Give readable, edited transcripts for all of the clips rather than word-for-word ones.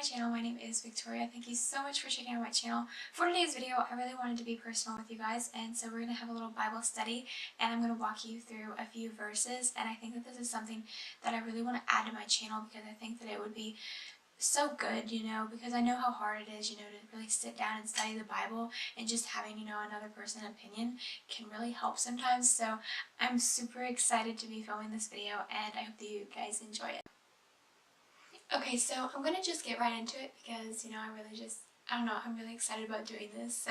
my channel. My name is Victoria. Thank you so much for checking out my channel. For today's video, I really wanted to be personal with you guys, and so we're going to have a little Bible study, and I'm going to walk you through a few verses, and I think that this is something that I really want to add to my channel because I think that it would be so good, because I know how hard it is, to really sit down and study the Bible, and just having, another person's opinion can really help sometimes. So I'm super excited to be filming this video, and I hope that you guys enjoy it. Okay, so I'm going to just get right into it because, I don't know, I'm really excited about doing this. So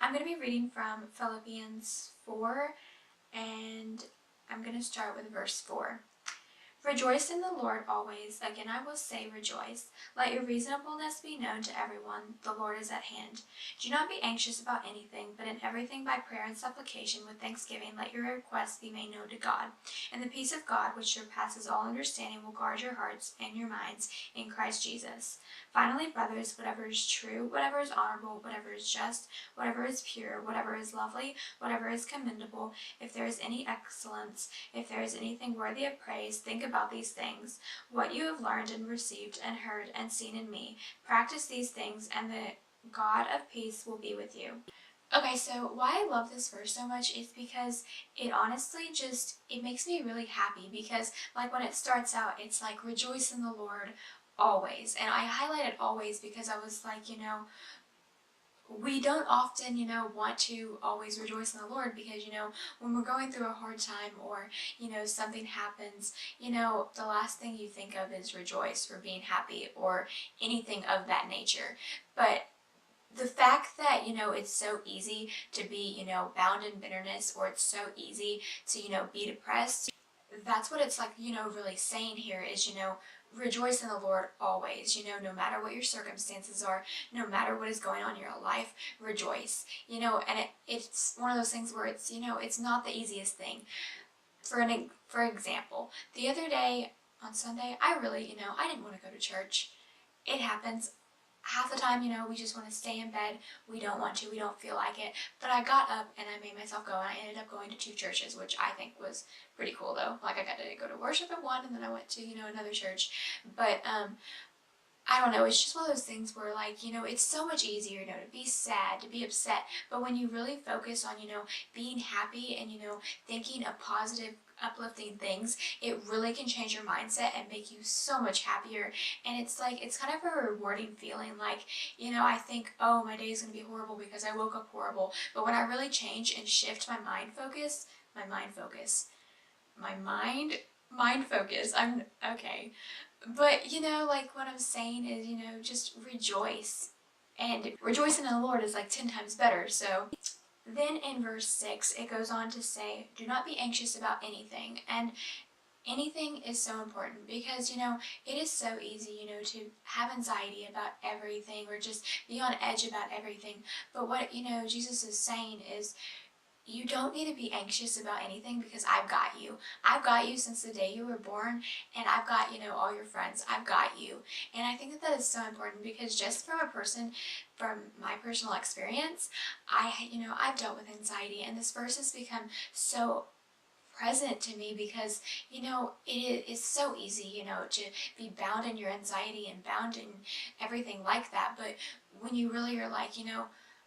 I'm going to be reading from Philippians 4, and I'm going to start with verse 4. Rejoice in the Lord always. Again, I will say rejoice. Let your reasonableness be known to everyone. The Lord is at hand. Do not be anxious about anything, but in everything by prayer and supplication with thanksgiving let your requests be made known to God. And the peace of God, which surpasses all understanding, will guard your hearts and your minds in Christ Jesus. Finally, brothers, whatever is true, whatever is honorable, whatever is just, whatever is pure, whatever is lovely, whatever is commendable, if there is any excellence, if there is anything worthy of praise, think about these things. What you have learned and received and heard and seen in me, practice these things, and the God of peace will be with you. Okay, so why I love this verse so much is because it honestly it makes me really happy, because like when it starts out, it's like rejoice in the Lord always. And I highlighted always because I was like, we don't often, want to always rejoice in the Lord because, when we're going through a hard time or, something happens, the last thing you think of is rejoice or being happy or anything of that nature. But the fact that, it's so easy to be, bound in bitterness, or it's so easy to, be depressed, that's what it's like, really saying here is, rejoice in the Lord always, no matter what your circumstances are, no matter what is going on in your life, rejoice, and it's one of those things where it's, it's not the easiest thing. For example, the other day on Sunday, I really, I didn't want to go to church. It happens. Half the time, we just want to stay in bed. We don't want to. We don't feel like it. But I got up and I made myself go, and I ended up going to 2 churches, which I think was pretty cool though. Like I got to go to worship at one, and then I went to, another church. But I don't know, it's just one of those things where, like, it's so much easier, to be sad, to be upset, but when you really focus on, being happy and, thinking of positive, uplifting things, it really can change your mindset and make you so much happier. And it's like, it's kind of a rewarding feeling, like, I think, oh, my day is going to be horrible because I woke up horrible, but when I really change and shift my mind focus, I'm okay. But, like what I'm saying is, just rejoice. And rejoicing in the Lord is like 10 times better. So then in verse 6, it goes on to say, do not be anxious about anything. And anything is so important because, it is so easy, to have anxiety about everything or just be on edge about everything. But what, Jesus is saying is, you don't need to be anxious about anything because I've got you. I've got you since the day you were born, and I've got, all your friends. I've got you. And I think that that is so important because just from my personal experience, I've dealt with anxiety, and this verse has become so present to me because, it is so easy, to be bound in your anxiety and bound in everything like that. But when you really are like,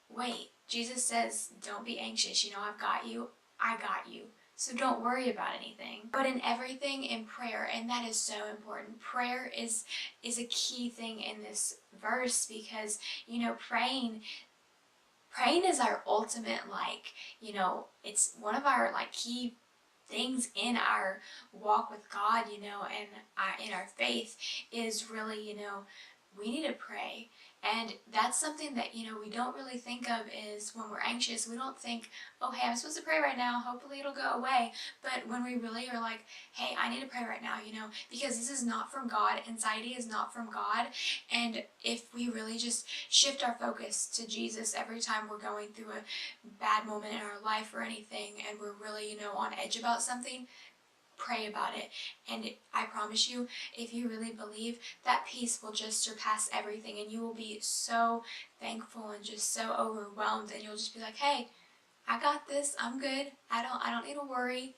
wait, Jesus says, don't be anxious, I've got you, I got you. So don't worry about anything. But in everything, in prayer, and that is so important. Prayer is a key thing in this verse because, praying is our ultimate, it's one of our, key things in our walk with God, and in our faith is really, we need to pray. And that's something that, we don't really think of is when we're anxious, we don't think, oh, hey, I'm supposed to pray right now, hopefully it'll go away. But when we really are like, hey, I need to pray right now, because this is not from God, anxiety is not from God. And if we really just shift our focus to Jesus every time we're going through a bad moment in our life or anything, and we're really, on edge about something, pray about it. And I promise you, if you really believe, that peace will just surpass everything, and you will be so thankful and just so overwhelmed, and you'll just be like, hey, I got this, I'm good, I don't need to worry.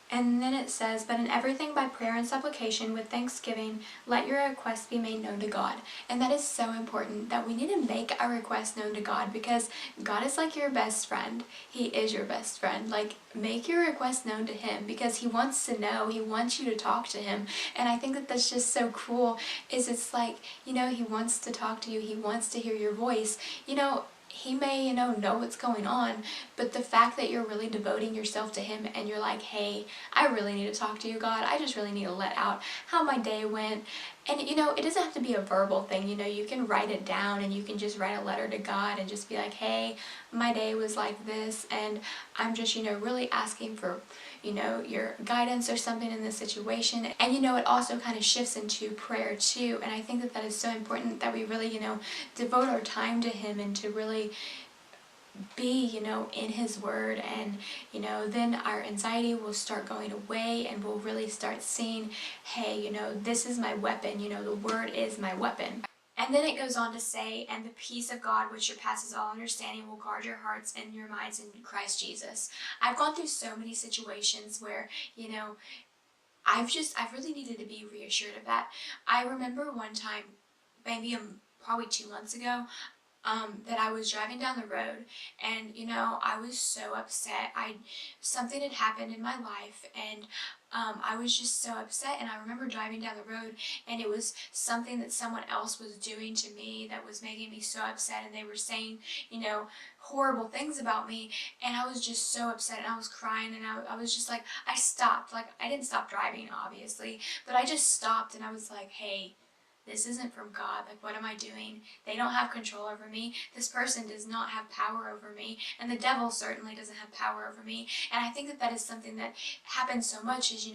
And then it says, but in everything by prayer and supplication with thanksgiving, let your requests be made known to God. And that is so important, that we need to make our requests known to God, because God is like your best friend. He is your best friend. Like, make your requests known to Him, because He wants to know. He wants you to talk to Him. And I think that that's just so cool, is it's like, you know, He wants to talk to you. He wants to hear your voice. You know, He may, know what's going on, but the fact that you're really devoting yourself to Him and you're like, hey, I really need to talk to you, God. I just really need to let out how my day went. And, it doesn't have to be a verbal thing. You can write it down, and you can just write a letter to God and just be like, hey, my day was like this, and I'm just, really asking for, your guidance or something in this situation. And, it also kind of shifts into prayer too. And I think that that is so important, that we really, devote our time to Him and to really be, in His Word. And, then our anxiety will start going away, and we'll really start seeing, hey, this is my weapon, the Word is my weapon. And then it goes on to say, and the peace of God, which surpasses all understanding, will guard your hearts and your minds in Christ Jesus. I've gone through so many situations where, I've really needed to be reassured of that. I remember one time, maybe probably 2 months ago, that I was driving down the road, and I was so upset. Something had happened in my life, and I was just so upset. And I remember driving down the road, and it was something that someone else was doing to me that was making me so upset, and they were saying, horrible things about me, and I was just so upset, and I was crying, and I was just like, I stopped. Like, I didn't stop driving, obviously, but I just stopped, and I was like, hey, this isn't from God. Like, what am I doing? They don't have control over me. This person does not have power over me. And the devil certainly doesn't have power over me. And I think that that is something that happens so much, is,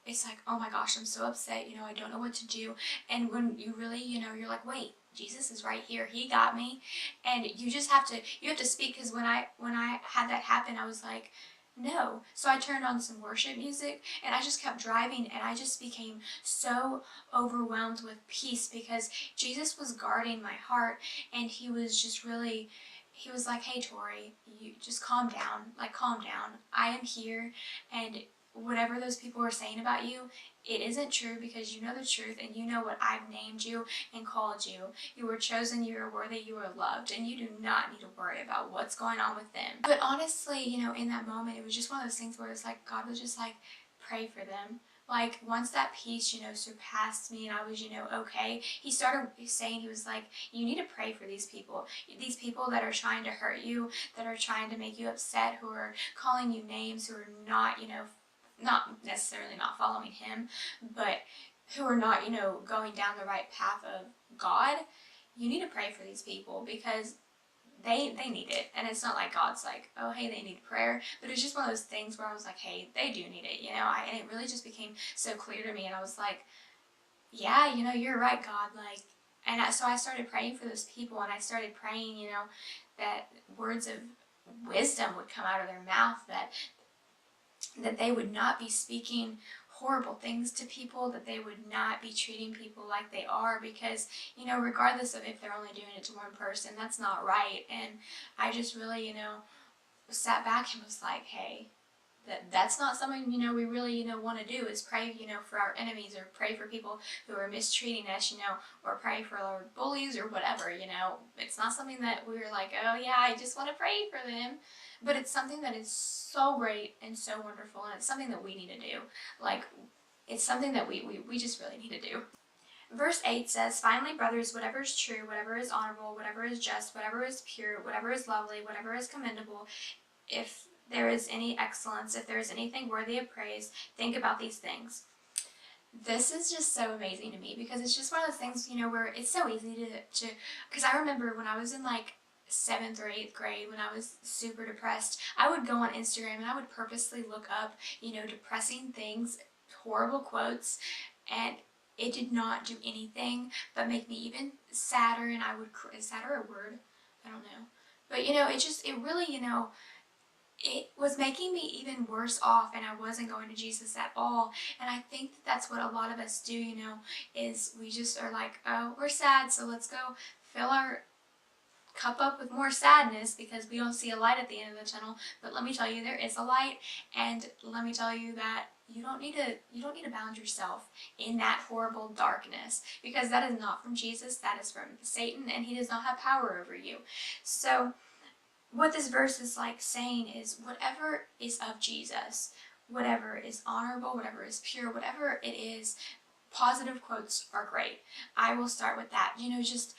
it's like, oh my gosh, I'm so upset. I don't know what to do. And when you really, you're like, wait, Jesus is right here. He got me. And you just have to speak. Because when I had that happen, I was like, no. So I turned on some worship music, and I just kept driving, and I just became so overwhelmed with peace, because Jesus was guarding my heart, and He was just really, He was like, hey, Tori, you just calm down. Like, calm down. I am here, and whatever those people are saying about you, it isn't true, because you know the truth, and you know what I've named you and called you. You were chosen, you are worthy, you are loved, and you do not need to worry about what's going on with them. But honestly, in that moment, it was just one of those things where it's like, God was just like, pray for them. Like, once that peace, surpassed me, and I was, okay, He started saying, He was like, you need to pray for these people that are trying to hurt you, that are trying to make you upset, who are calling you names, who are not, not necessarily not following Him, but who are not, going down the right path of God. You need to pray for these people, because they need it. And it's not like God's like, oh, hey, they need prayer, but it's just one of those things where I was like, hey, they do need it, and it really just became so clear to me, and I was like, yeah, you're right, God. Like, and so I started praying for those people, and I started praying, that words of wisdom would come out of their mouth, that they would not be speaking horrible things to people, that they would not be treating people like they are, because, regardless of if they're only doing it to one person, that's not right. And I just really, sat back and was like, hey, that's not something, we really, want to do, is pray, for our enemies, or pray for people who are mistreating us, or pray for our bullies or whatever, It's not something that we're like, oh yeah, I just want to pray for them. But it's something that is so great and so wonderful, and it's something that we need to do. Like, it's something that we just really need to do. Verse 8 says, finally, brothers, whatever is true, whatever is honorable, whatever is just, whatever is pure, whatever is lovely, whatever is commendable, if there is any excellence, if there is anything worthy of praise, think about these things. This is just so amazing to me, because it's just one of those things, where it's so easy to because I remember when I was in like 7th or 8th grade, when I was super depressed, I would go on Instagram and I would purposely look up, depressing things, horrible quotes, and it did not do anything but make me even sadder, and I would, is sadder a word? I don't know. But, it really, it was making me even worse off, and I wasn't going to Jesus at all. And I think that that's what a lot of us do, is we just are like, oh, we're sad, so let's go fill our cup up with more sadness, because we don't see a light at the end of the tunnel. But let me tell you, there is a light, and let me tell you that you don't need to bound yourself in that horrible darkness, because that is not from Jesus, that is from Satan, and he does not have power over you. So what this verse is like saying is, whatever is of Jesus, whatever is honorable, whatever is pure, whatever it is, positive quotes are great. I will start with that. Just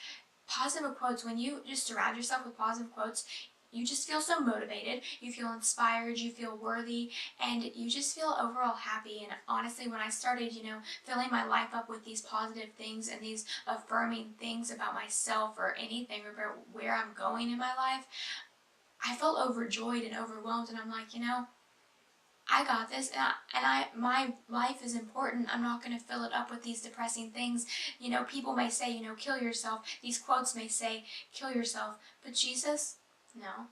positive quotes. When you just surround yourself with positive quotes, you just feel so motivated, you feel inspired, you feel worthy, and you just feel overall happy. And honestly, when I started, filling my life up with these positive things and these affirming things about myself or anything about where I'm going in my life, I felt overjoyed and overwhelmed, and I'm like, I got this, and my life is important. I'm not going to fill it up with these depressing things. People may say, kill yourself. These quotes may say, kill yourself. But Jesus, no.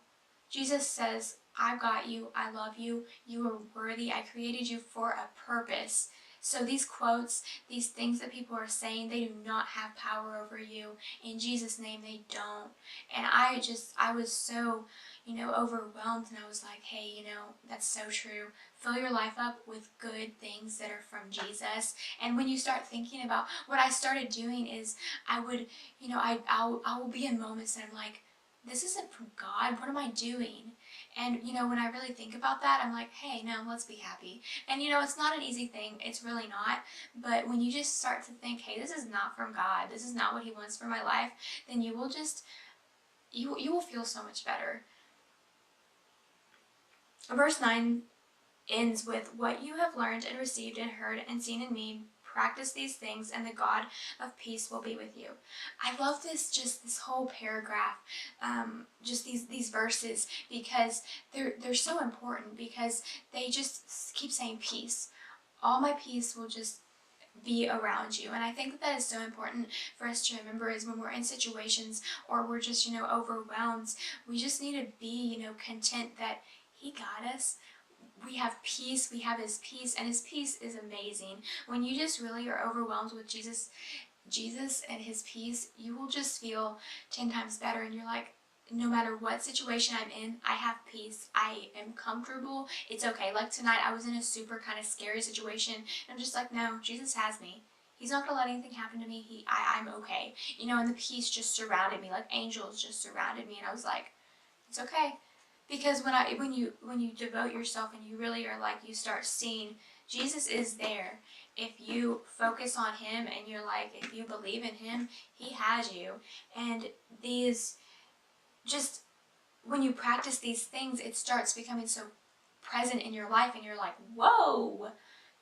Jesus says, I've got you. I love you. You are worthy. I created you for a purpose. So these quotes, these things that people are saying, they do not have power over you. In Jesus' name, they don't. And I was so, overwhelmed, and I was like, hey, that's so true. Fill your life up with good things that are from Jesus. And when you start thinking about what I started doing is, I would, I will be in moments that I'm like, this isn't from God. What am I doing? And, when I really think about that, I'm like, hey, no, let's be happy. And, it's not an easy thing. It's really not. But when you just start to think, hey, this is not from God, this is not what he wants for my life, then you will just, you will feel so much better. Verse 9 ends with, what you have learned and received and heard and seen in me, practice these things, and the God of peace will be with you. I love this whole paragraph, just these verses, because they're so important, because they just keep saying peace. All my peace will just be around you. And I think that is so important for us to remember, is when we're in situations or we're just, overwhelmed, we just need to be, content that he got us. We have peace, we have his peace, and his peace is amazing. When you just really are overwhelmed with Jesus and his peace, you will just feel 10 times better, and you're like, no matter what situation I'm in, I have peace, I am comfortable, it's okay. Like tonight, I was in a super kind of scary situation, and I'm just like, no, Jesus has me. He's not gonna let anything happen to me. I'm okay. And the peace just surrounded me, like angels just surrounded me, and I was like, it's okay. Because when you devote yourself and you really are like, you start seeing Jesus is there. If you focus on him and you're like, if you believe in him, he has you. And these, just when you practice these things, it starts becoming so present in your life, and you're like, whoa,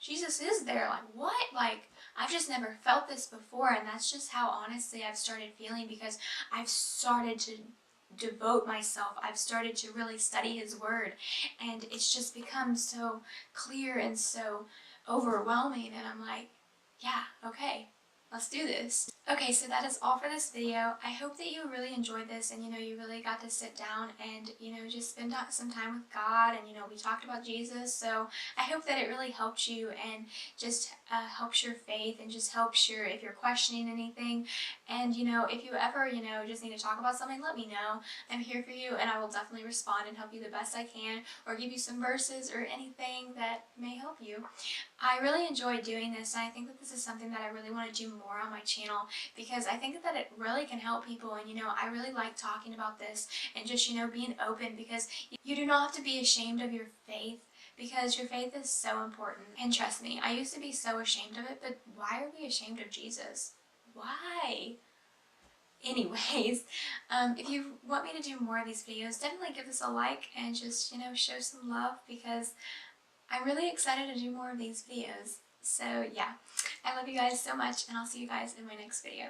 Jesus is there. Like, what? Like, I've just never felt this before. And that's just how honestly I've started feeling, because I've started to devote myself. I've started to really study his word, and it's just become so clear and so overwhelming, and I'm like, yeah, okay, let's do this. Okay, so that is all for this video. I hope that you really enjoyed this, and you really got to sit down and just spend some time with God, and we talked about Jesus. So I hope that it really helped you, and just helps your faith, and just helps if you're questioning anything. And if you ever just need to talk about something, let me know. I'm here for you, and I will definitely respond and help you the best I can, or give you some verses or anything that may help you. I really enjoy doing this, and I think that this is something that I really want to do more on my channel, because I think that it really can help people. And I really like talking about this, and just being open, because you do not have to be ashamed of your faith, because your faith is so important. And trust me, I used to be so ashamed of it, but why are we ashamed of Jesus? Why? Anyways, if you want me to do more of these videos, definitely give this a like, and just show some love, because I'm really excited to do more of these videos. So yeah, I love you guys so much, and I'll see you guys in my next video.